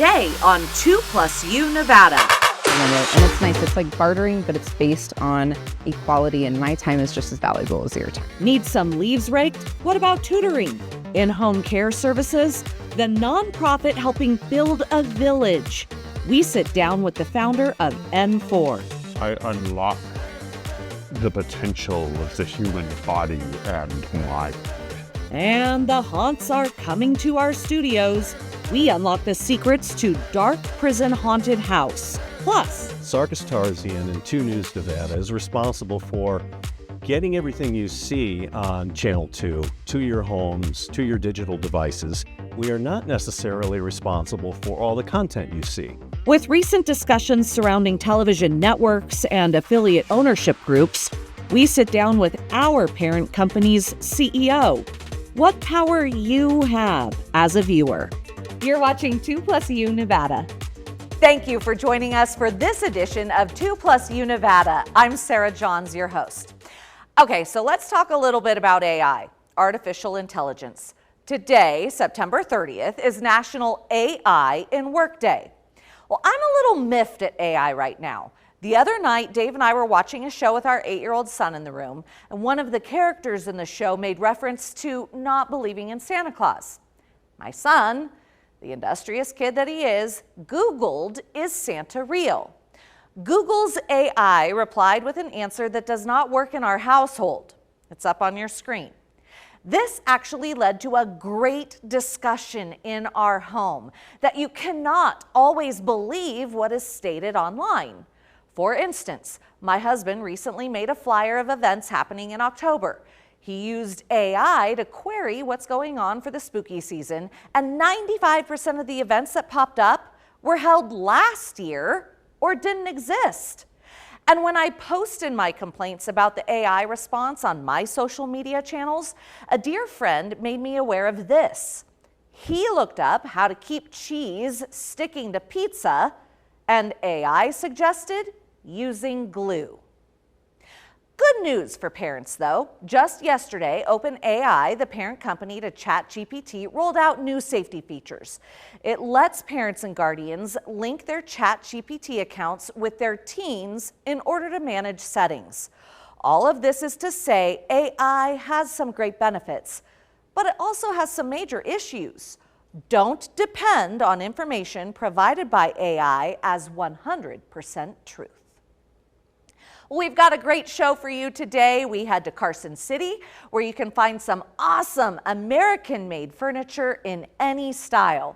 today on 2+U Nevada. And it's nice. It's like bartering, but it's based on equality, and my time is just as valuable as your time. Need some leaves raked? What about tutoring? In-home care services? The nonprofit helping build a village. We sit down with the founder of N4. I unlock the potential of the human body and mind. And the haunts are coming to our studios. We unlock the secrets to Dark Prison Haunted House. Plus, Sarkes-Tarzian in 2 News Nevada is responsible for getting everything you see on Channel 2 to your homes, to your digital devices. We are not necessarily responsible for all the content you see. with recent discussions surrounding television networks and affiliate ownership groups, we sit down with our parent company's CEO. What power you have as a viewer. You're watching 2+U Nevada. Thank you for joining us for this edition of 2+U Nevada. I'm Sarah Johns, your host. Okay, so let's talk a little bit about AI, artificial intelligence. Today, September 30th, is National AI in Work Day. Well, I'm a little miffed at AI right now. The other night, Dave and I were watching a show with our 8-year-old son in the room, and one of the characters in the show made reference to not believing in Santa Claus. My son, the industrious kid that he is, Googled, "Is Santa real?" Google's AI replied with an answer that does not work in our household. It's up on your screen. This actually led to a great discussion in our home that you cannot always believe what is stated online. For instance, my husband recently made a flyer of events happening in October. He used AI to query what's going on for the spooky season, and 95% of the events that popped up were held last year or didn't exist. And when I posted my complaints about the AI response on my social media channels, a dear friend made me aware of this. He looked up how to keep cheese sticking to pizza, and AI suggested using glue. Good news for parents, though. Just yesterday, OpenAI, the parent company to ChatGPT, rolled out new safety features. It lets parents and guardians link their ChatGPT accounts with their teens in order to manage settings. All of this is to say AI has some great benefits, but it also has some major issues. Don't depend on information provided by AI as 100% truth. We've got a great show for you today. We head to Carson City, where you can find some awesome American-made furniture in any style.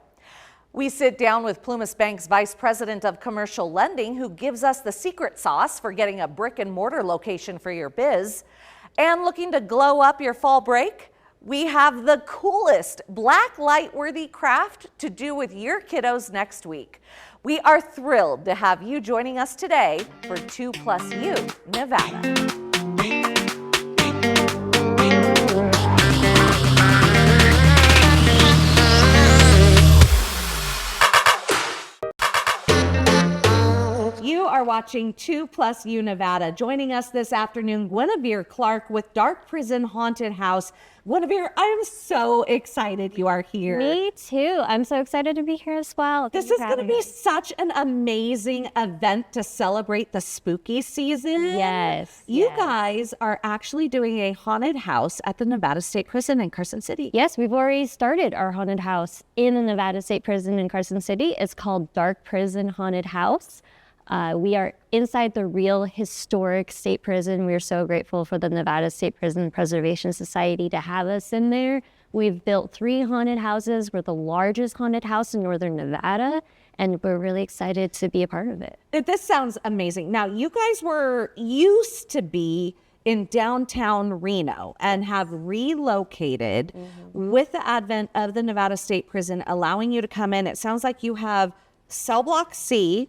We sit down with Plumas Bank's Vice President of Commercial Lending, who gives us the secret sauce for getting a brick and mortar location for your biz. And looking to glow up your fall break, we have the coolest black light-worthy craft to do with your kiddos next week. We are thrilled to have you joining us today for 2+U Nevada. You are watching 2+U Nevada. Joining us this afternoon, Guinevere Clark with Dark Prison Haunted House. Guinevere, I am so excited you are here. Me too. I'm so excited to be here as well. This is going to be such an amazing event to celebrate the spooky season. Yes. You guys are actually doing a haunted house at the Nevada State Prison in Carson City. Yes, we've already started our haunted house in the Nevada State Prison in Carson City. It's called Dark Prison Haunted House. We are inside the real historic state prison. We're so grateful for the Nevada State Prison Preservation Society to have us in there. We've built 3 haunted houses. We're the largest haunted house in northern Nevada, and we're really excited to be a part of it. This sounds amazing. Now, you guys used to be in downtown Reno and have relocated with the advent of the Nevada State Prison, allowing you to come in. It sounds like you have Cell Block C,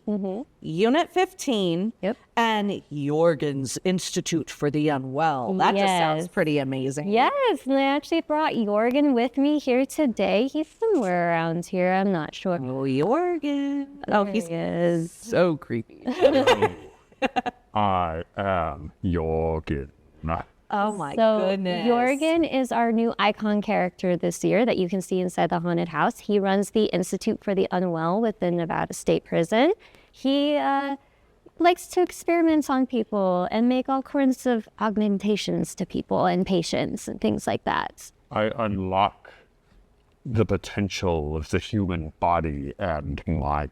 Unit 15, and Jorgen's Institute for the Unwell. That just sounds pretty amazing. Yes, and I actually brought Jorgen with me here today. He's somewhere around here. I'm not sure. Oh, Jorgen. Oh, he is so creepy. I am Jorgen. Oh my So goodness. Jorgen is our new icon character this year that you can see inside the haunted house. He runs the Institute for the Unwell within Nevada State Prison. He likes to experiment on people and make all kinds of augmentations to people and patients and things like that. I unlock the potential of the human body and mind.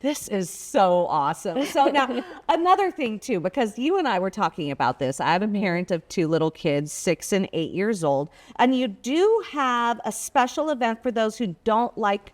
This is so awesome. So now, another thing too, because you and I were talking about this. I'm a parent of 2 little kids, 6 and 8 years old, and you do have a special event for those who don't like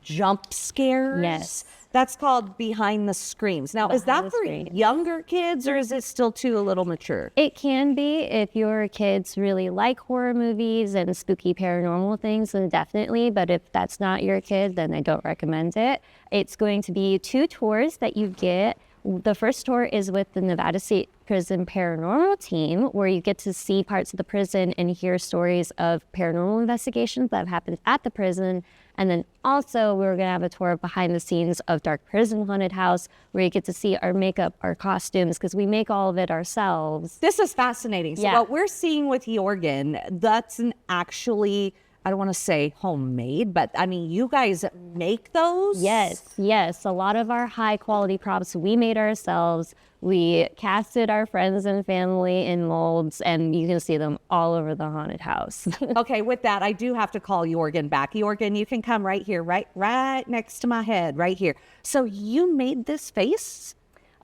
jump scares. Yes. That's called Behind the Screams. Now, is Behind that the for Screams. younger kids, or is it still too a little mature? It can be if your kids really like horror movies and spooky paranormal things, then definitely. But if that's not your kid, then I don't recommend it. It's going to be 2 tours that you get. The first tour is with the Nevada State Prison Paranormal Team, where you get to see parts of the prison and hear stories of paranormal investigations that have happened at the prison. And then also we're going to have a tour behind the scenes of Dark Prison Haunted House, where you get to see our makeup, our costumes, because we make all of it ourselves. This is fascinating. So Yeah. what we're seeing with Jorgen, that's an actually, I don't want to say homemade, but I mean, you guys make those? Yes. A lot of our high quality props we made ourselves. We casted our friends and family in molds, and you can see them all over the haunted house. Okay, with that, I do have to call Jorgen back. Jorgen, you can come right here, right next to my head, right here. So you made this face?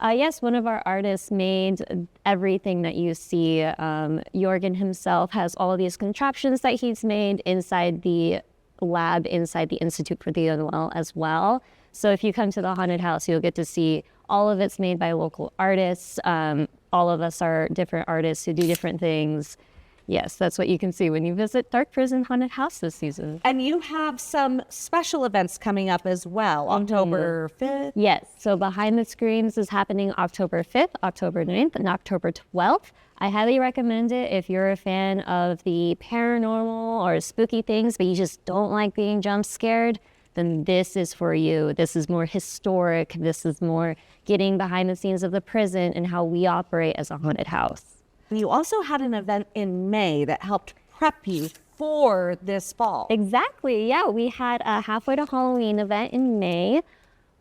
Yes, one of our artists made everything that you see. Jorgen himself has all these contraptions that he's made inside the lab, inside the Institute for the Unwell as well. So if you come to the haunted house, you'll get to see all of it's made by local artists. All of us are different artists who do different things. Yes, that's what you can see when you visit Dark Prison Haunted House this season. And you have some special events coming up as well, October 5th. Yes, so Behind the Screams is happening October 5th, October 9th, and October 12th. I highly recommend it if you're a fan of the paranormal or spooky things, but you just don't like being jump scared, then this is for you. This is more historic. This is more getting behind the scenes of the prison and how we operate as a haunted house. You also had an event in May that helped prep you for this fall. Exactly, yeah. We had a Halfway to Halloween event in May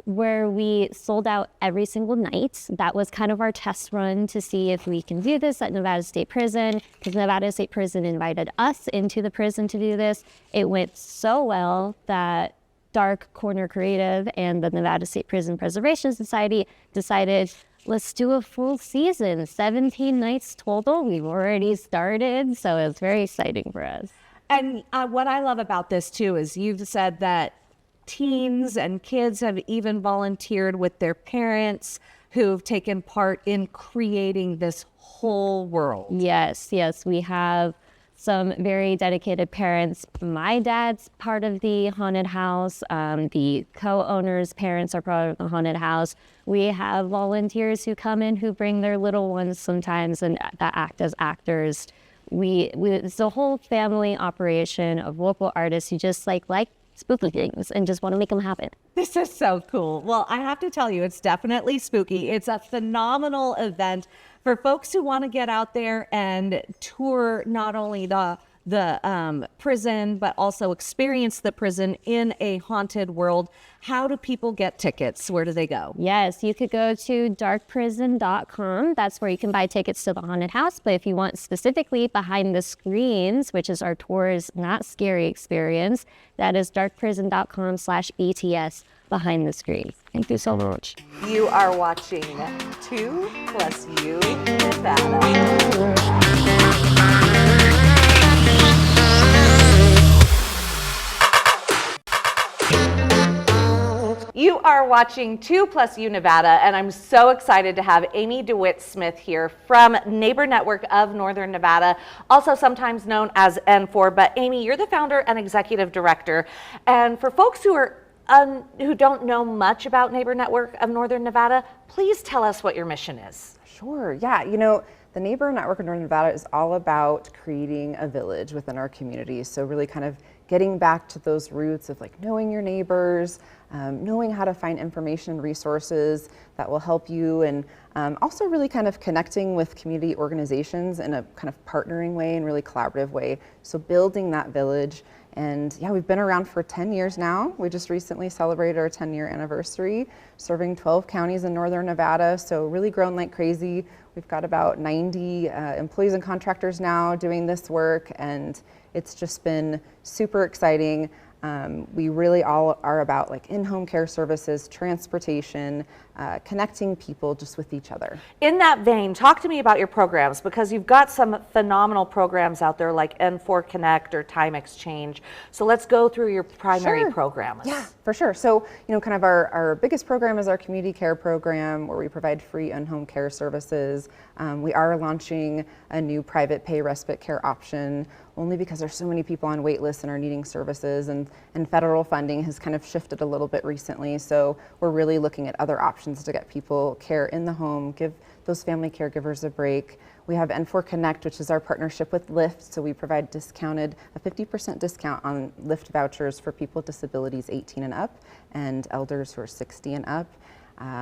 where we sold out every single night. That was kind of our test run to see if we can do this at Nevada State Prison, because Nevada State Prison invited us into the prison to do this. It went so well that Dark Corner Creative and the Nevada State Prison Preservation Society decided, let's do a full season, 17 nights total. We've already started, so it's very exciting for us. And what I love about this too is you've said that teens and kids have even volunteered with their parents who've taken part in creating this whole world. Yes, we have some very dedicated parents. My dad's part of the haunted house. The co-owners' parents are part of the haunted house. We have volunteers who come in who bring their little ones sometimes and that act as actors. It's a whole family operation of local artists who just like spooky things and just want to make them happen. This is so cool. Well, I have to tell you, it's definitely spooky. It's a phenomenal event for folks who want to get out there and tour not only the prison, but also experience the prison in a haunted world. How do people get tickets? Where do they go? Yes, you could go to darkprison.com. That's where you can buy tickets to the haunted house. But if you want specifically Behind the Screens, which is our tour's not scary experience, that is darkprison.com/BTS Behind the Screens. Thank you so much. You are watching 2+U Nevada. You are watching 2+U Nevada, and I'm so excited to have Amy DeWitt Smith here from Neighbor Network of Northern Nevada, also sometimes known as N4. But Amy, you're the founder and executive director. And for folks who don't know much about Neighbor Network of Northern Nevada, please tell us what your mission is. Sure, yeah. The Neighbor Network of Northern Nevada is all about creating a village within our community. So really kind of getting back to those roots of like knowing your neighbors, knowing how to find information and resources that will help you, and also really kind of connecting with community organizations in a kind of partnering way and really collaborative way. So building that village. And yeah, we've been around for 10 years now. We just recently celebrated our 10-year anniversary, serving 12 counties in northern Nevada. So really grown like crazy. We've got about 90 employees and contractors now doing this work, and it's just been super exciting. We really all are about like in-home care services, transportation, connecting people just with each other. In that vein, talk to me about your programs, because you've got some phenomenal programs out there like N4 Connect or Time Exchange. So let's go through your primary programs. Yeah, for sure. So, kind of our biggest program is our community care program, where we provide free in-home care services. We are launching a new private pay respite care option, only because there's so many people on wait lists and are needing services, and federal funding has kind of shifted a little bit recently. So we're really looking at other options to get people care in the home, give those family caregivers a break. We have N4 Connect, which is our partnership with Lyft. So we provide a 50% discount on Lyft vouchers for people with disabilities 18 and up and elders who are 60 and up.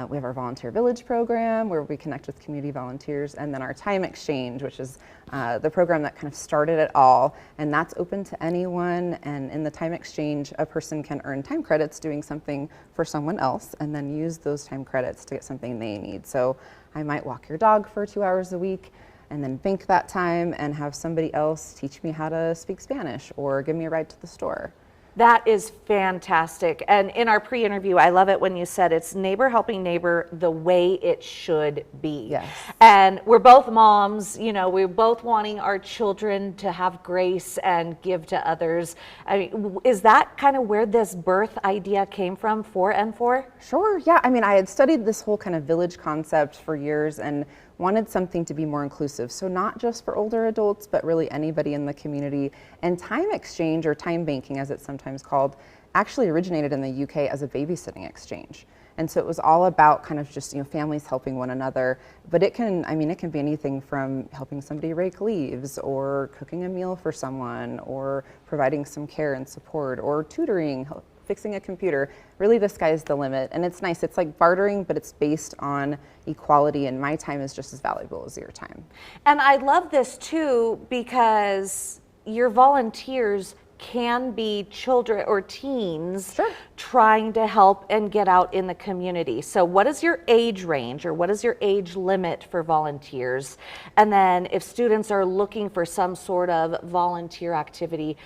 We have our Volunteer Village program, where we connect with community volunteers, and then our Time Exchange, which is the program that kind of started it all, and that's open to anyone. And in the Time Exchange, a person can earn time credits doing something for someone else, and then use those time credits to get something they need. So I might walk your dog for 2 hours a week, and then bank that time and have somebody else teach me how to speak Spanish or give me a ride to the store. That is fantastic. And in our pre-interview, I love it when you said it's neighbor helping neighbor the way it should be. Yes. And we're both moms, we're both wanting our children to have grace and give to others. I mean, is that kind of where this birth idea came from for N4? Sure, yeah. I mean, I had studied this whole kind of village concept for years and wanted something to be more inclusive. So not just for older adults, but really anybody in the community. And Time Exchange, or time banking as it's sometimes called, actually originated in the UK as a babysitting exchange. And so it was all about kind of just, families helping one another. But it can be anything from helping somebody rake leaves, or cooking a meal for someone, or providing some care and support, or tutoring, fixing a computer. Really, the sky's the limit. And it's nice. It's like bartering, but it's based on equality, and my time is just as valuable as your time. And I love this too, because your volunteers can be children or teens trying to help and get out in the community. So what is your age range, or what is your age limit for volunteers? And then if students are looking for some sort of volunteer activity,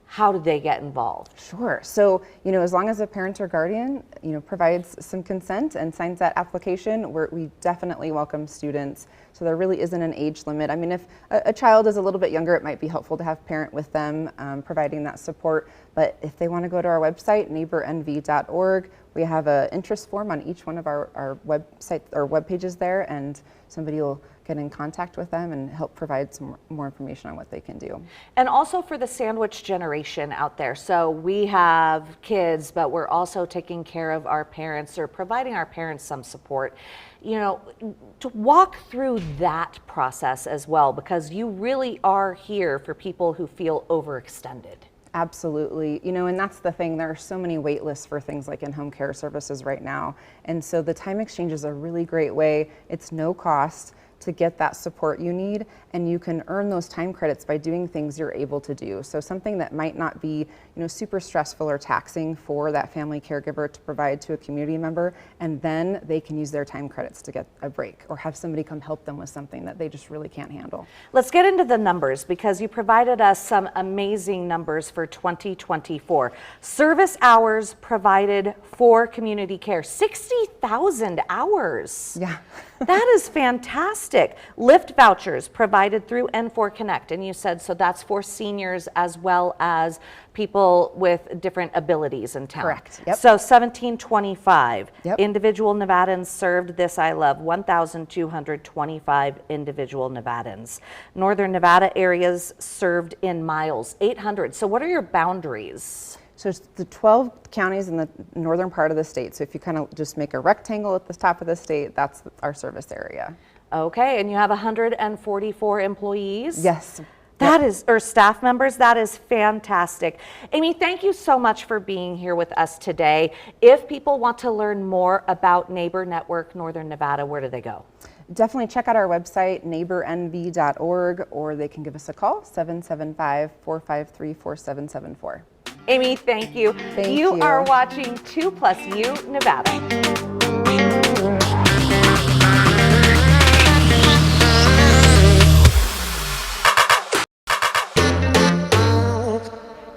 how do they get involved? Sure. So, as long as a parent or guardian, provides some consent and signs that application, we definitely welcome students. So there really isn't an age limit. I mean, if a child is a little bit younger, it might be helpful to have parent with them, providing that support. But if they want to go to our website, neighbornv.org, we have an interest form on each one of our website or web pages there, and somebody will get in contact with them and help provide some more information on what they can do. And also for the sandwich generation out there. So we have kids, but we're also taking care of our parents, or providing our parents some support. To walk through that process as well, because you really are here for people who feel overextended. Absolutely. And that's the thing. There are so many wait lists for things like in-home care services right now. And so the Time Exchange is a really great way. It's no cost to get that support you need, and you can earn those time credits by doing things you're able to do. So something that might not be, super stressful or taxing for that family caregiver to provide to a community member, and then they can use their time credits to get a break, or have somebody come help them with something that they just really can't handle. Let's get into the numbers, because you provided us some amazing numbers for 2024. Service hours provided for community care, 60,000 hours. Yeah. That is fantastic. Lyft vouchers provided through N4 Connect, and you said so that's for seniors as well as people with different abilities in town. Correct. Yep. So 1725 Yep. individual Nevadans served. This I love. 1,225 individual Nevadans. Northern Nevada areas served in miles, 800. So what are your boundaries? So it's the 12 counties in the northern part of the state. So if you kind of just make a rectangle at the top of the state, that's our service area. Okay, and you have 144 employees? Yes. That is, or staff members, that is fantastic. Amy, thank you so much for being here with us today. If people want to learn more about Neighbor Network Northern Nevada, where do they go? Definitely check out our website, neighbornv.org, or they can give us a call, 775-453-4774. Amy, thank you. Thank you you. are watching 2+U Nevada.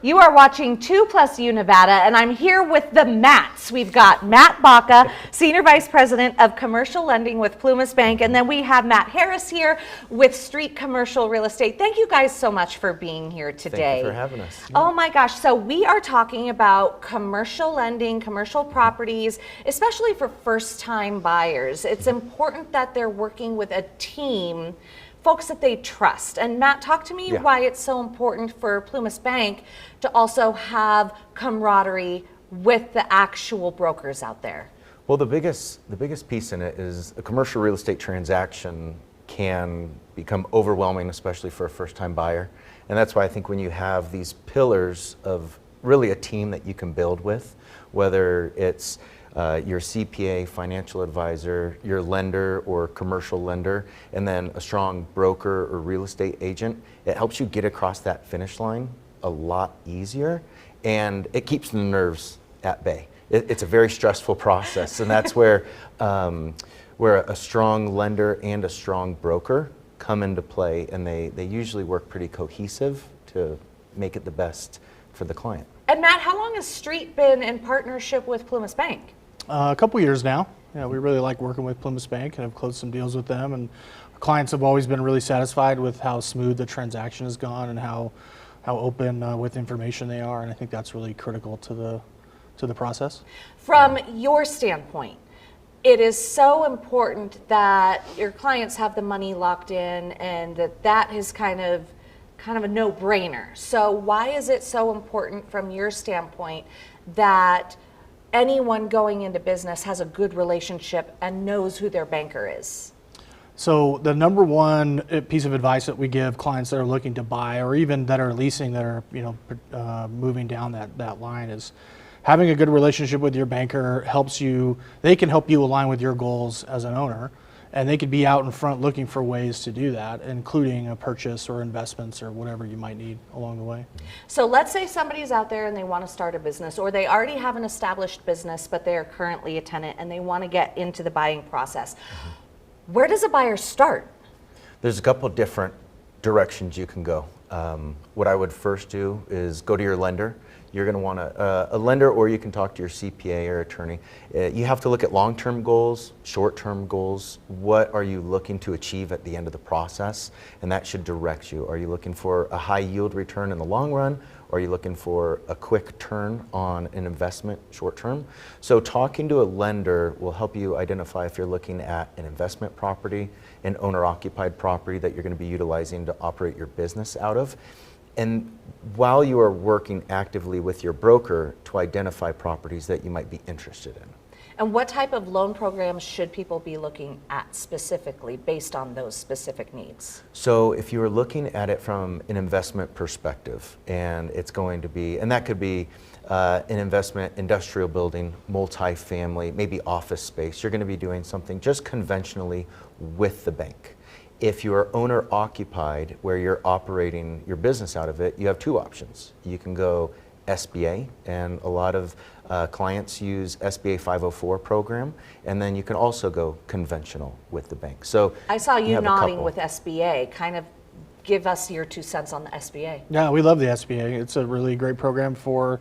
You are watching 2+U Nevada, and I'm here with the Matts. We've got Matt Baca, Senior Vice President of Commercial Lending with Plumas Bank, and then we have Matt Harris here with Street Commercial Real Estate. Thank you guys so much for being here today. Thank you for having us. Oh my gosh, so we are talking about commercial lending, commercial properties, especially for first-time buyers. It's important that they're working with a team, folks that they trust. And Matt, talk to me why it's so important for Plumas Bank to also have camaraderie with the actual brokers out there. Well, the biggest piece in it is a commercial real estate transaction can become overwhelming, especially for a first-time buyer. And that's why I think when you have these pillars of really a team that you can build with, whether it's your CPA, financial advisor, your lender or commercial lender, and then a strong broker or real estate agent, it helps you get across that finish line a lot easier, and it keeps the nerves at bay. It's a very stressful process, and that's where a strong lender and a strong broker come into play, and they usually work pretty cohesive to make it the best for the client. And Matt, how long has Street been in partnership with Plumas Bank? A couple years now. Yeah, we really like working with Plumas Bank and have closed some deals with them. And our clients have always been really satisfied with how smooth the transaction has gone and how open with information they are. And I think that's really critical to the process. From your standpoint, it is so important that your clients have the money locked in, and that is kind of a no-brainer. So why is it so important from your standpoint that anyone going into business has a good relationship and knows who their banker is? So the number one piece of advice that we give clients that are looking to buy, or even that are leasing, that are moving down that line, is having a good relationship with your banker helps you. They can help you align with your goals as an owner, and they could be out in front looking for ways to do that, including a purchase or investments or whatever you might need along the way. So let's say somebody's out there and they want to start a business, or they already have an established business, but they are currently a tenant and they want to get into the buying process. Where does a buyer start? There's a couple different directions you can go. What I would first do is go to your lender. You're going to want a lender, or you can talk to your CPA or attorney. You have to look at long-term goals, short-term goals. What are you looking to achieve at the end of the process? And that should direct you. Are you looking for a high yield return in the long run? Or are you looking for a quick turn on an investment short-term? So talking to a lender will help you identify if you're looking at an investment property, an owner-occupied property that you're going to be utilizing to operate your business out of. And while you are working actively with your broker to identify properties that you might be interested in. And what type of loan programs should people be looking at specifically based on those specific needs? So if you are looking at it from an investment perspective, and it's going to be, and that could be an investment industrial building, multifamily, maybe office space, you're going to be doing something just conventionally with the bank. If you are owner occupied, where you're operating your business out of it, you have two options. You can go SBA, and a lot of clients use SBA 504 program, and then you can also go conventional with the bank. So I saw you nodding with SBA. Kind of give us your 2 cents on the SBA. Yeah, we love the SBA. It's a really great program for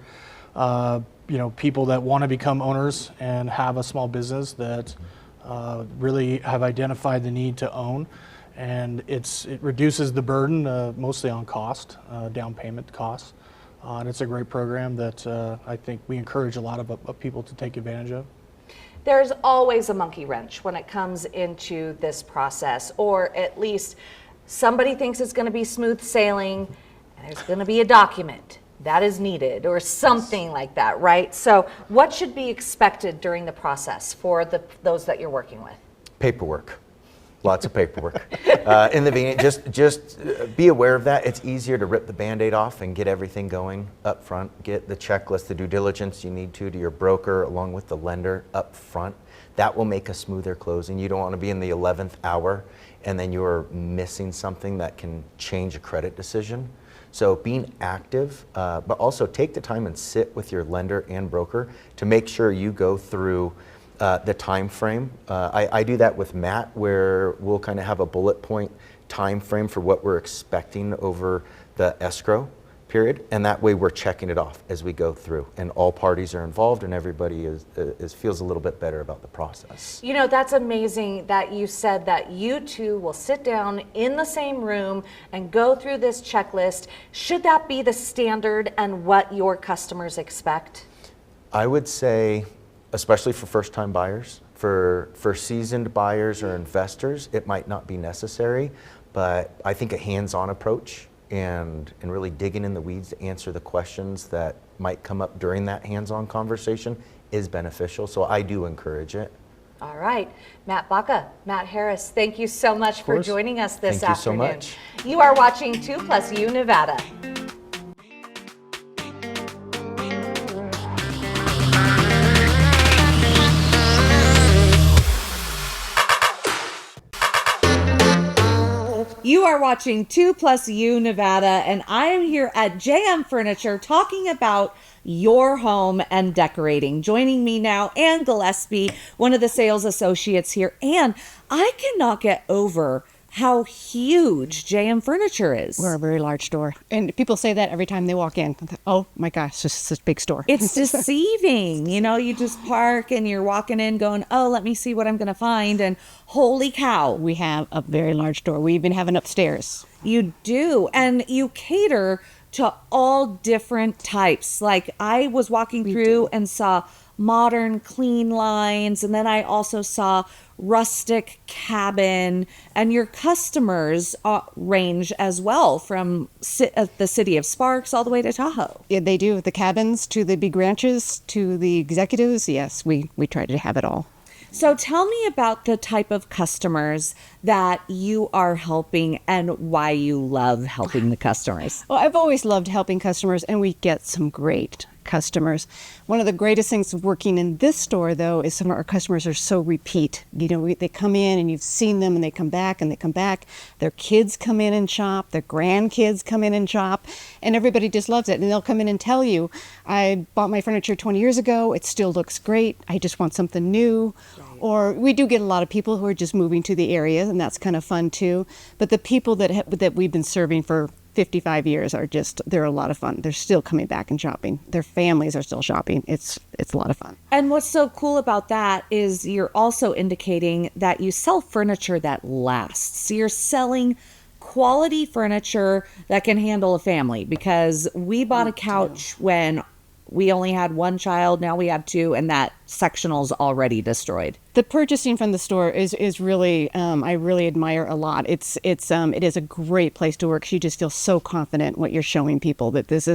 people that want to become owners and have a small business that really have identified the need to own. And it reduces the burden mostly on cost, down payment costs. And it's a great program that I think we encourage a lot of people to take advantage of. There's always a monkey wrench when it comes into this process, or at least somebody thinks it's going to be smooth sailing and there's going to be a document that is needed or something like that, right? So what should be expected during the process for those that you're working with? Paperwork. Lots of paperwork. In the beginning, just be aware of that. It's easier to rip the Band-Aid off and get everything going up front. Get the checklist, the due diligence you need to your broker along with the lender up front. That will make a smoother closing. You don't want to be in the 11th hour and then you're missing something that can change a credit decision. So being active, but also take the time and sit with your lender and broker to make sure you go through the time frame. I do that with Matt, where we'll kind of have a bullet point time frame for what we're expecting over the escrow period, and that way we're checking it off as we go through, and all parties are involved, and everybody feels a little bit better about the process. You know, that's amazing that you said that you two will sit down in the same room and go through this checklist. Should that be the standard and what your customers expect? I would say, especially for first-time buyers, for seasoned buyers or investors, it might not be necessary, but I think a hands-on approach and really digging in the weeds to answer the questions that might come up during that hands-on conversation is beneficial, so I do encourage it. All right, Matt Baca, Matt Harris, thank you so much for joining us this afternoon. Thank you so much. You are watching 2+U Nevada. You are watching 2+U Nevada, and I am here at JM Furniture talking about your home and decorating. Joining me now, Ann Gillespie, one of the sales associates here. And I cannot get over how huge JM Furniture is. We're a very large store. And people say that every time they walk in. Oh my gosh, this is such a big store. It's deceiving. You know, you just park and you're walking in going, oh, let me see what I'm going to find. And holy cow. We have a very large store. We even have an upstairs. You do. And you cater to all different types. Like I was walking through and saw modern clean lines, and then I also saw rustic cabin, and your customers range as well from the city of Sparks all the way to Tahoe. Yeah, they do. The cabins to the big ranches to the executives. Yes, we try to have it all. So tell me about the type of customers that you are helping and why you love helping the customers. Well, I've always loved helping customers, and we get some great customers. One of the greatest things of working in this store, though, is some of our customers are so repeat. You know, they come in and you've seen them and they come back and they come back. Their kids come in and shop. Their grandkids come in and shop. And everybody just loves it. And they'll come in and tell you, I bought my furniture 20 years ago. It still looks great. I just want something new. Or we do get a lot of people who are just moving to the area, and that's kind of fun too. But the people that we've been serving for 55 years are they're a lot of fun. They're still coming back and shopping. Their families are still shopping. It's a lot of fun. And what's so cool about that is you're also indicating that you sell furniture that lasts. So you're selling quality furniture that can handle a family, because we bought a couch when we only had one child, now we have two, and that sectional's already destroyed. The purchasing from the store is really, I really admire a lot. It is a great place to work. You just feel so confident what you're showing people, that this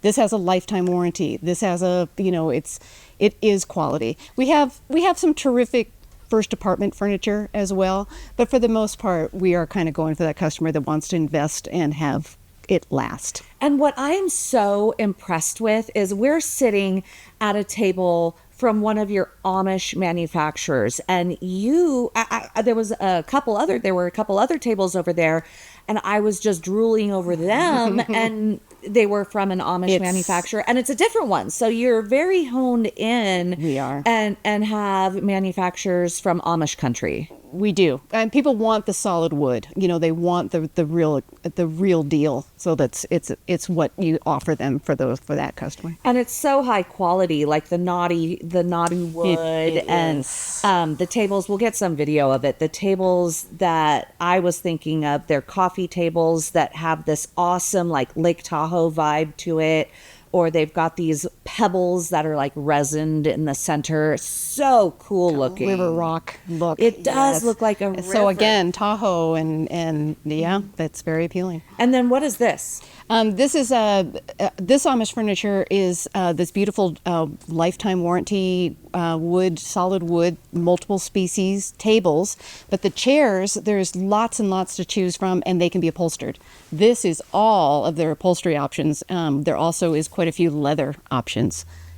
has a lifetime warranty. This has it is quality. We have some terrific first apartment furniture as well, but for the most part, we are kind of going for that customer that wants to invest and have it last. And what I am so impressed with is we're sitting at a table from one of your Amish manufacturers, and there were a couple other tables over there, and I was just drooling over them, and they were from an Amish manufacturer, and it's a different one. So you're very honed in. We are. And have manufacturers from Amish country. We do. And people want the solid wood. You know, they want the real deal. So it's what you offer them for that customer. And it's so high quality, like the naughty wood and the tables. We'll get some video of it. The tables that I was thinking of, they're coffee tables that have this awesome like Lake Tahoe vibe to it. Or they've got these pebbles that are like resined in the center. So cool looking. River rock look. It does Yes. look like a river. So again, Tahoe and yeah, that's very appealing. And then what is this? This is this Amish furniture is this beautiful lifetime warranty solid wood, multiple species tables. But the chairs, there's lots and lots to choose from, and they can be upholstered. This is all of their upholstery options. There also is quite a few leather options.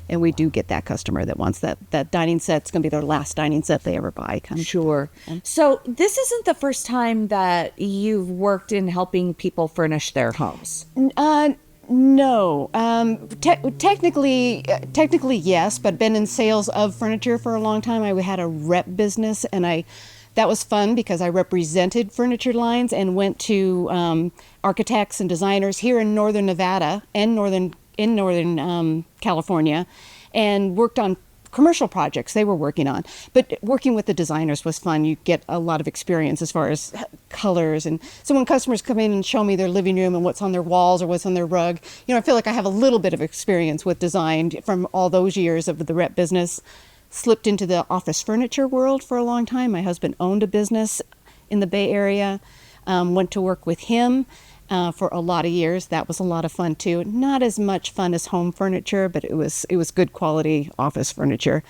And we do get that customer that wants that dining set. It's going to be their last dining set they ever buy. Sure. So this isn't the first time that you've worked in helping people furnish their homes. No. Technically, yes, but been in sales of furniture for a long time. I had a rep business, and that was fun because I represented furniture lines and went to architects and designers here in northern Nevada and northern California, and worked on commercial projects they were working on. But working with the designers was fun. You get a lot of experience as far as colors. And so when customers come in and show me their living room and what's on their walls or what's on their rug, I feel like I have a little bit of experience with design from all those years of the rep business. Slipped into the office furniture world for a long time. My husband owned a business in the Bay Area. Went to work with him for a lot of years. That was a lot of fun too. Not as much fun as home furniture, but it was good quality office furniture.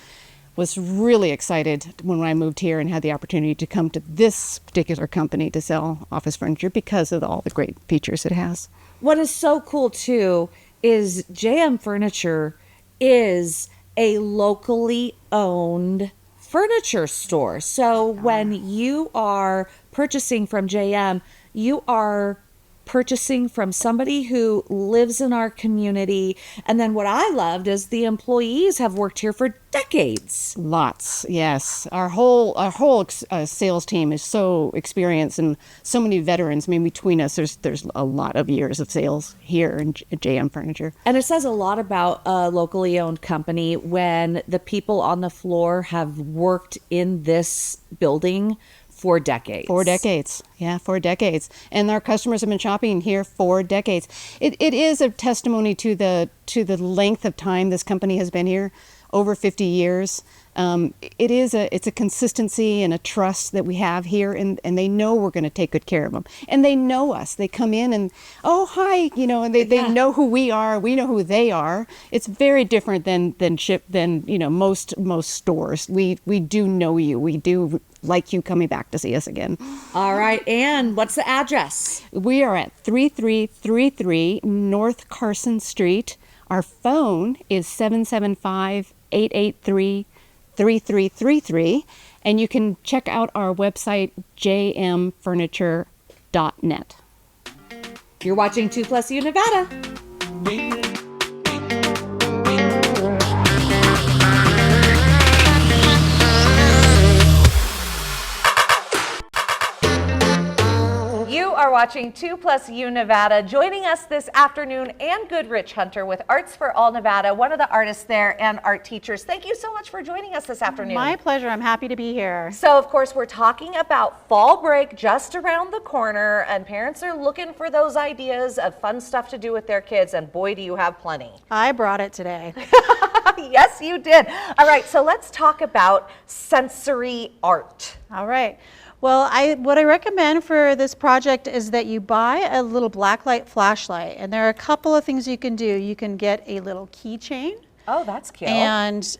Was really excited when I moved here and had the opportunity to come to this particular company to sell office furniture because of all the great features it has. What is so cool too is JM Furniture is a locally owned furniture store. So when you are purchasing from JM, you are purchasing from somebody who lives in our community. And then what I loved is the employees have worked here for decades. Lots, yes. Our whole sales team is so experienced and so many veterans. I mean, between us, there's a lot of years of sales here in JM Furniture. And it says a lot about a locally owned company when the people on the floor have worked in this building for decades. 4 decades. Yeah, 4 decades. And our customers have been shopping here for decades. It is a testimony to the length of time this company has been here, over 50 years. It's a consistency and a trust that we have here, and they know we're going to take good care of them. And they know us. They come in and, oh, hi, and they know who we are. We know who they are. It's very different than most stores. We do know you. We do like you coming back to see us again. All right, and what's the address? We are at 3333 North Carson Street. Our phone is 775-883-3333, and you can check out our website, jmfurniture.net. You're watching 2+U Nevada. You are watching 2+U Nevada. Joining us this afternoon, Ann Goodrich Hunter with Arts for All Nevada, one of the artists there and art teachers. Thank you so much for joining us this afternoon. My pleasure. I'm happy to be here. So, of course, we're talking about fall break just around the corner, and parents are looking for those ideas of fun stuff to do with their kids, and boy, do you have plenty. I brought it today. Yes, you did. All right, so let's talk about sensory art. All right. Well, what I recommend for this project is that you buy a little blacklight flashlight, and there are a couple of things you can do. You can get a little keychain. Oh, that's cute. And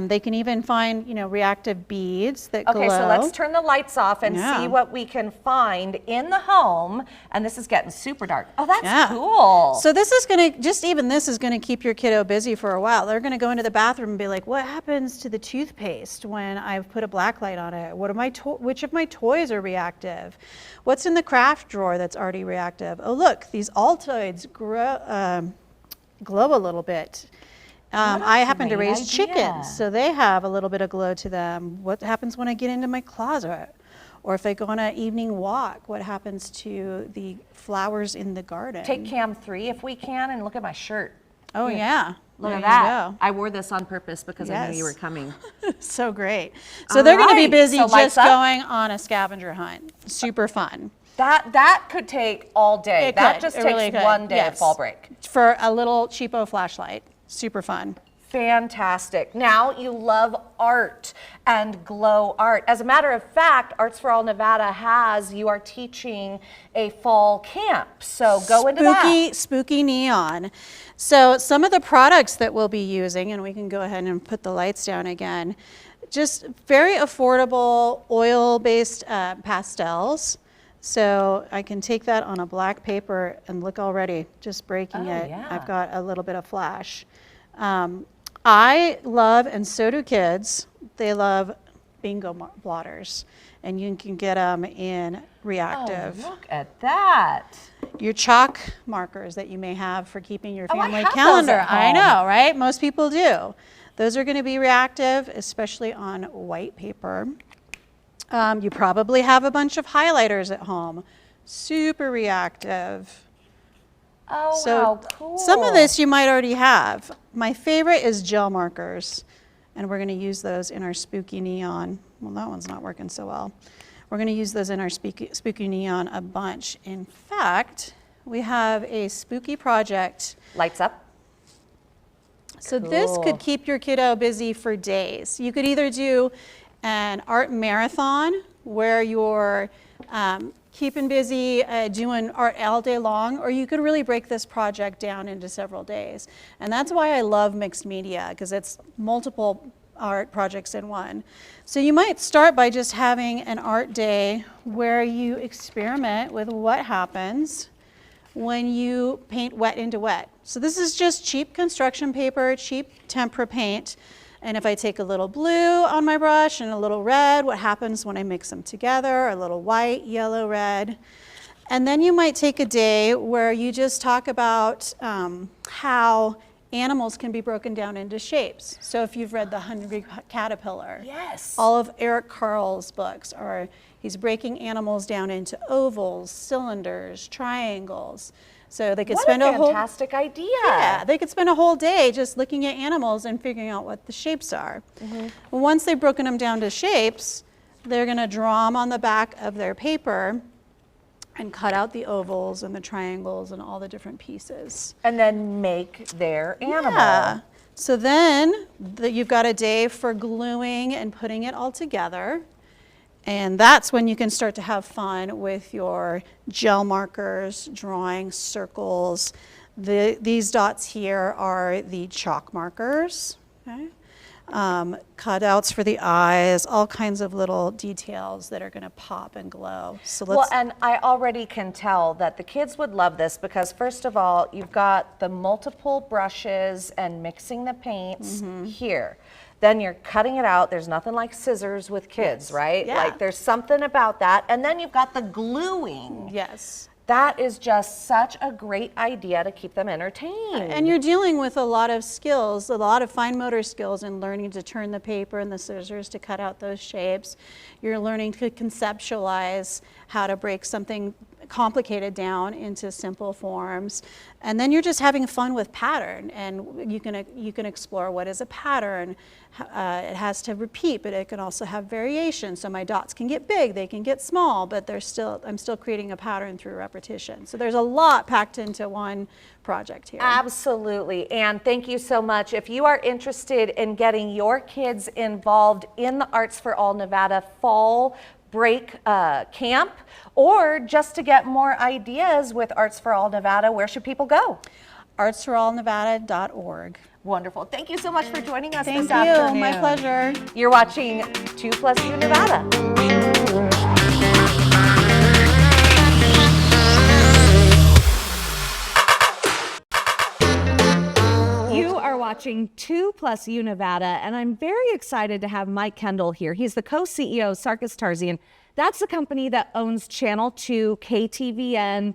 they can even find, reactive beads that glow. Okay, so let's turn the lights off and see what we can find in the home. And this is getting super dark. Oh, that's cool. So this is going to, this is going to keep your kiddo busy for a while. They're going to go into the bathroom and be like, what happens to the toothpaste when I've put a black light on it? Which of my toys are reactive? What's in the craft drawer that's already reactive? Oh, look, these Altoids glow a little bit. I happen to raise chickens, so they have a little bit of glow to them. What happens when I get into my closet? Or if I go on an evening walk, what happens to the flowers in the garden? Take cam 3 if we can and look at my shirt. Oh, yeah. Look at that. I wore this on purpose because I knew you were coming. So great. So they're going to be busy just going on a scavenger hunt. Super fun. That could take all day. That just takes one day of fall break. For a little cheapo flashlight. Super fun. Fantastic. Now you love art and glow art. As a matter of fact, Arts for All Nevada you are teaching a fall camp. So go into that. Spooky neon. So some of the products that we'll be using, and we can go ahead and put the lights down again, just very affordable oil-based pastels. So I can take that on a black paper and look already, just breaking it. Yeah. I've got a little bit of flash. I love, and so do kids, they love bingo blotters. And you can get them in reactive. Oh, look at that. Your chalk markers that you may have for keeping your family I have calendar. those at home. I know, right? Most people do. Those are going to be reactive, especially on white paper. You probably have a bunch of highlighters at home. Super reactive. Oh, So how cool. some of this you might already have. My favorite is gel markers, and we're going to use those in our spooky neon. Well, that one's not working so well. We're going to use those in our spooky neon a bunch. In fact, we have a spooky project. Lights up. So this could keep your kiddo busy for days. You could either do an art marathon where you're keeping busy doing art all day long, or you could really break this project down into several days. And that's why I love mixed media, because it's multiple art projects in one. So you might start by just having an art day where you experiment with what happens when you paint wet into wet. So this is just cheap construction paper, cheap tempera paint. And if I take a little blue on my brush and a little red, what happens when I mix them together? A little white, yellow, red. And then you might take a day where you just talk about how animals can be broken down into shapes. So if you've read The Hungry Caterpillar, Yes. all of Eric Carle's books, or he's breaking animals down into ovals, cylinders, triangles. So they could spend a whole fantastic idea. yeah, they could spend a whole day just looking at animals and figuring out what the shapes are. Well, once they've broken them down to shapes, they're going to draw them on the back of their paper and cut out the ovals and the triangles and all the different pieces. And then make their animal. Yeah. So then you've got a day for gluing and putting it all together. And that's when you can start to have fun with your gel markers, drawing circles. These dots here are the chalk markers. Okay? Cutouts for the eyes, all kinds of little details that are going to pop and glow. So Well, and I already can tell that the kids would love this because, first of all, you've got the multiple brushes and mixing the paints here. Then you're cutting it out. There's nothing like scissors with kids, right? Yeah. Like there's something about that. And then you've got the gluing. yes. That is just such a great idea to keep them entertained. And you're dealing with a lot of skills, a lot of fine motor skills in learning to turn the paper and the scissors to cut out those shapes. You're learning to conceptualize how to break something complicated down into simple forms. And then you're just having fun with pattern, and you can explore what is a pattern. It has to repeat, but it can also have variation. So my dots can get big, they can get small, but I'm still creating a pattern through repetition. So there's a lot packed into one project here. Absolutely. And thank you so much. If you are interested in getting your kids involved in the Arts for All Nevada Fall Break Camp, or just to get more ideas with Arts for All Nevada, where should people go? artsforallnevada.org. Wonderful. Thank you so much for joining us Thank this you. afternoon. My pleasure. You're watching 2+U Nevada. You are watching 2+U Nevada, and I'm very excited to have Mike Kendall here. He's the co-CEO of Sarkes-Tarzian. That's the company that owns Channel 2, KTVN,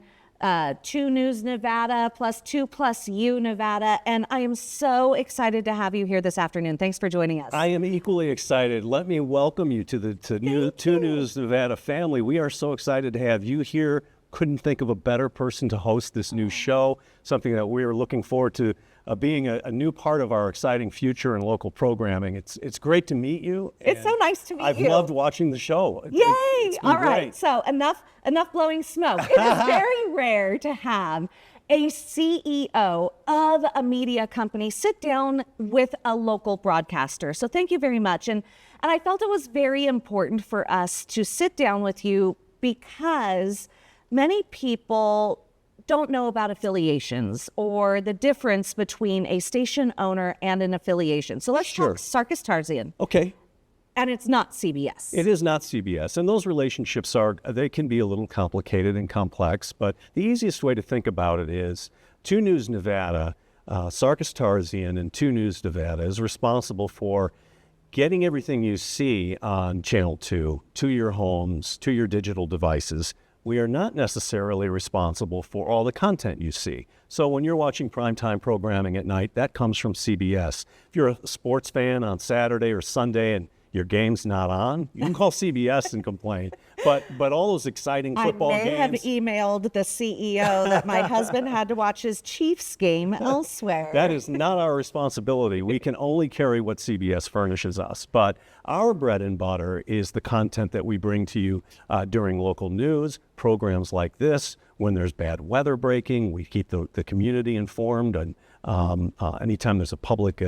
2 News Nevada, plus 2+U Nevada, and I am so excited to have you here this afternoon. Thanks for joining us. I am equally excited. Let me welcome you to the 2 News Nevada family. We are so excited to have you here. Couldn't think of a better person to host this new show, something that we are looking forward to being a new part of our exciting future and local programming. It's great to meet you. It's so nice to meet I've you. loved watching the show. Yay! It's been All right, great. so enough blowing smoke. It is very rare to have a CEO of a media company sit down with a local broadcaster. So thank you very much. And I felt it was very important for us to sit down with you because many people don't know about affiliations or the difference between a station owner and an affiliation. So let's talk Sarkes-Tarzian. Okay. And it's not CBS. It is not CBS, and those relationships they can be a little complicated and complex, but the easiest way to think about it is 2 News Nevada, Sarkes-Tarzian and 2 News Nevada is responsible for getting everything you see on Channel 2 to your homes, to your digital devices. We are not necessarily responsible for all the content you see. So when you're watching primetime programming at night, that comes from CBS. If you're a sports fan on Saturday or Sunday and your game's not on, you can call CBS and complain. But all those exciting football games. I may have emailed the CEO that my husband had to watch his Chiefs game elsewhere. That is not our responsibility. We can only carry what CBS furnishes us. But our bread and butter is the content that we bring to you during local news, programs like this. When there's bad weather breaking, we keep the community informed. And anytime there's a public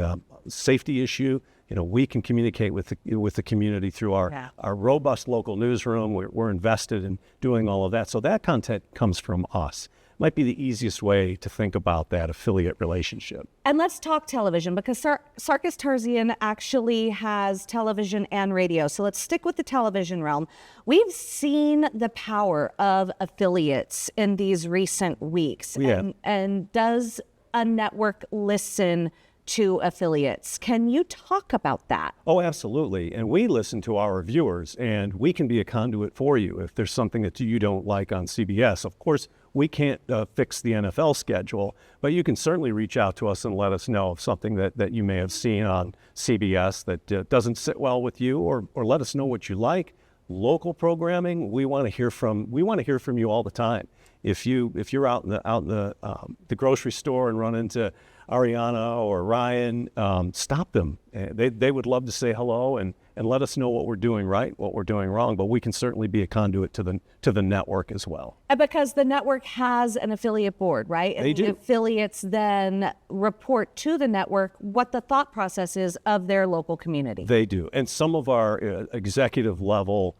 safety issue, we can communicate with the community through our robust local newsroom. We're invested in doing all of that. So that content comes from us. Might be the easiest way to think about that affiliate relationship. And let's talk television because Sarkes-Tarzian actually has television and radio. So let's stick with the television realm. We've seen the power of affiliates in these recent weeks. Yeah. And does a network listen to affiliates? Can you talk about that? Oh, absolutely. And we listen to our viewers, and we can be a conduit for you if there's something that you don't like on CBS. Of course, we can't fix the NFL schedule, but you can certainly reach out to us and let us know of something that you may have seen on CBS that doesn't sit well with you, or let us know what you like. Local programming, we want to hear from you all the time. If you're out in the grocery store and run into Ariana or Ryan, stop them. They would love to say hello and let us know what we're doing right, what we're doing wrong, but we can certainly be a conduit to the network as well. Because the network has an affiliate board, right? And they do. The affiliates then report to the network what the thought process is of their local community. They do. And some of our executive level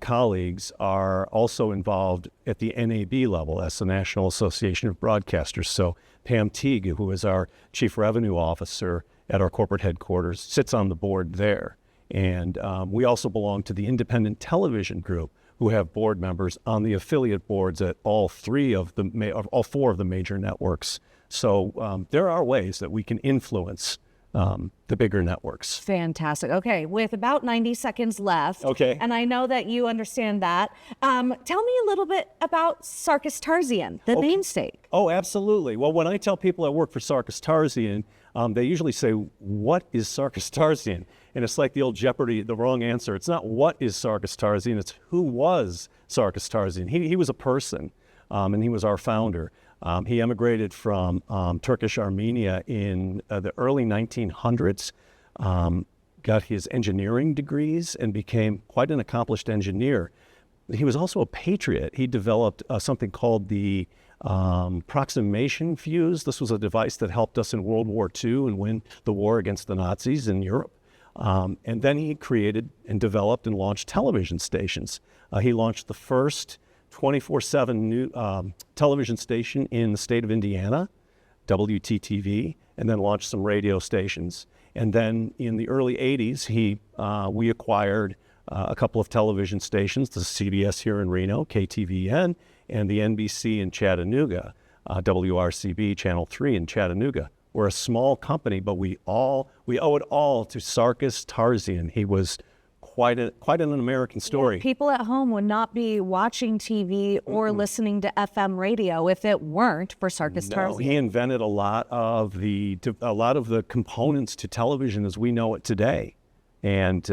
colleagues are also involved at the NAB level. That's the National Association of Broadcasters. So Pam Teague, who is our Chief Revenue Officer at our corporate headquarters, sits on the board there. And we also belong to the Independent Television Group, who have board members on the affiliate boards at all 4 of the major networks. So there are ways that we can influence the bigger networks. Fantastic. Okay, with about 90 seconds left. Okay. And I know that you understand that. Tell me a little bit about Sarkes-Tarzian, the namesake. Oh, absolutely. Well, when I tell people I work for Sarkes-Tarzian, they usually say, "What is Sarkes-Tarzian?" And it's like the old Jeopardy, the wrong answer. It's not what is Sarkes-Tarzian, it's who was Sarkes-Tarzian. He was a person, and he was our founder. He emigrated from Turkish Armenia in the early 1900s, got his engineering degrees, and became quite an accomplished engineer. He was also a patriot. He developed something called the proximation fuse. This was a device that helped us in World War II and win the war against the Nazis in Europe. And then he created and developed and launched television stations. He launched the first 24/7 new television station in the state of Indiana, WTTV, and then launched some radio stations. And then in the early 80s, we acquired a couple of television stations, the CBS here in Reno, KTVN, and the NBC in Chattanooga, WRCB Channel 3 in Chattanooga. We're a small company, but we owe it all to Sarkes-Tarzian. He was quite an American story. Yeah, people at home would not be watching TV or listening to FM radio if it weren't for Sarkes-Tarzian. No, he invented a lot of the components to television as we know it today, and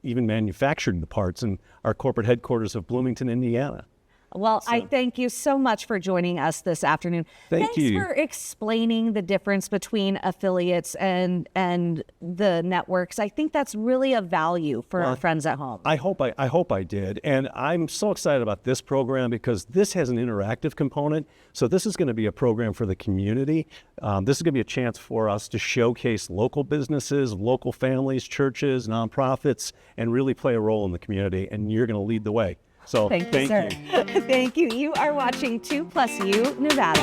even manufactured the parts in our corporate headquarters of Bloomington, Indiana. Well, I thank you so much for joining us this afternoon. Thanks you for explaining the difference between affiliates and the networks. I think that's really a value for our friends at home. I hope I did. And I'm so excited about this program because this has an interactive component. So this is going to be a program for the community. This is going to be a chance for us to showcase local businesses, local families, churches, nonprofits, and really play a role in the community. And you're going to lead the way. So thank you, sir. Thank you. You are watching 2+U Nevada.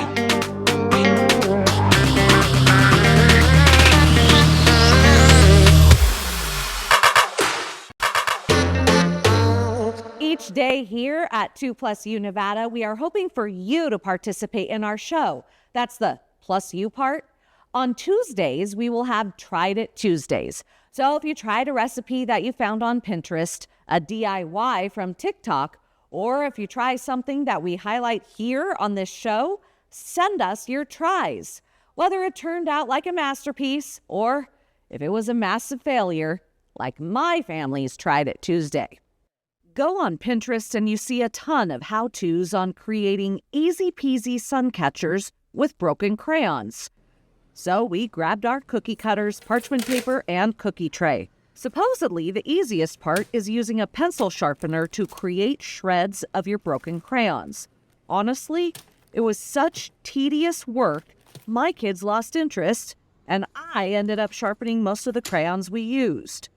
Each day here at 2+U Nevada, we are hoping for you to participate in our show. That's the Plus U part. On Tuesdays, we will have Tried It Tuesdays. So if you tried a recipe that you found on Pinterest, a DIY from TikTok, or if you try something that we highlight here on this show, send us your tries. Whether it turned out like a masterpiece or if it was a massive failure, like my family's Tried It Tuesday. Go on Pinterest and you see a ton of how-tos on creating easy-peasy sun catchers with broken crayons. So we grabbed our cookie cutters, parchment paper, and cookie tray. Supposedly, the easiest part is using a pencil sharpener to create shreds of your broken crayons. Honestly, it was such tedious work, my kids lost interest, and I ended up sharpening most of the crayons we used.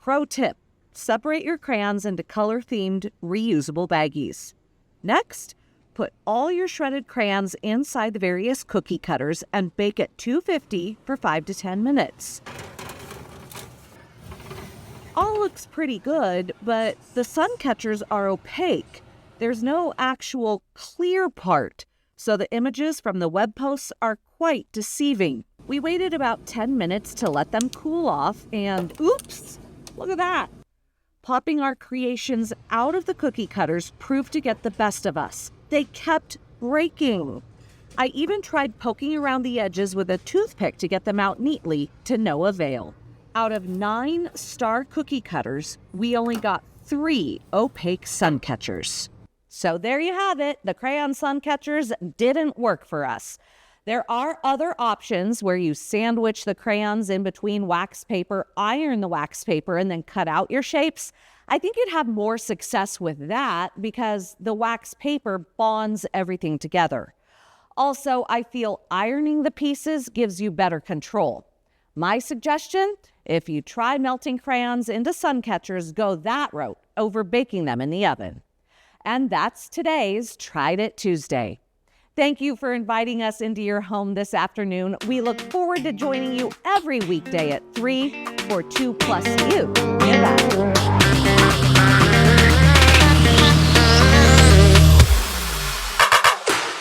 Pro tip: separate your crayons into color-themed, reusable baggies. Next, put all your shredded crayons inside the various cookie cutters and bake at 250 for 5 to 10 minutes. All looks pretty good, but the sun catchers are opaque. There's no actual clear part, so the images from the web posts are quite deceiving. We waited about 10 minutes to let them cool off, and oops, look at that. Popping our creations out of the cookie cutters proved to get the best of us. They kept breaking. I even tried poking around the edges with a toothpick to get them out neatly, to no avail. Out of 9 star cookie cutters, we only got 3 opaque sun catchers. So there you have it. The crayon sun catchers didn't work for us. There are other options where you sandwich the crayons in between wax paper, iron the wax paper, and then cut out your shapes. I think you'd have more success with that because the wax paper bonds everything together. Also, I feel ironing the pieces gives you better control. My suggestion, if you try melting crayons into sun catchers, go that route over baking them in the oven. And that's today's Tried It Tuesday. Thank you for inviting us into your home this afternoon. We look forward to joining you every weekday at 3 for 2+U Nevada.